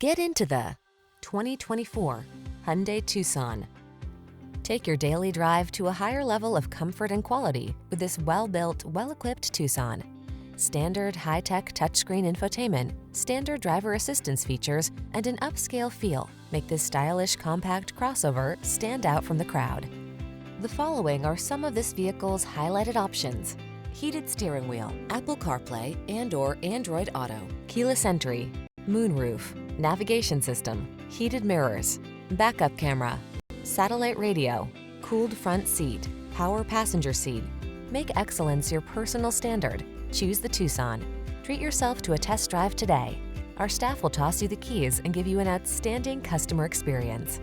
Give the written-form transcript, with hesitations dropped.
Get into the 2024 Hyundai Tucson. Take your daily drive to a higher level of comfort and quality with this well-built, well-equipped Tucson. Standard high-tech touchscreen infotainment, standard driver assistance features, and an upscale feel make this stylish compact crossover stand out from the crowd. The following are some of this vehicle's highlighted options: heated steering wheel, Apple CarPlay and/or Android Auto, keyless entry, moonroof, navigation system, heated mirrors, backup camera, satellite radio, cooled front seat, power passenger seat. Make excellence your personal standard. Choose the Tucson. Treat yourself to a test drive today. Our staff will toss you the keys and give you an outstanding customer experience.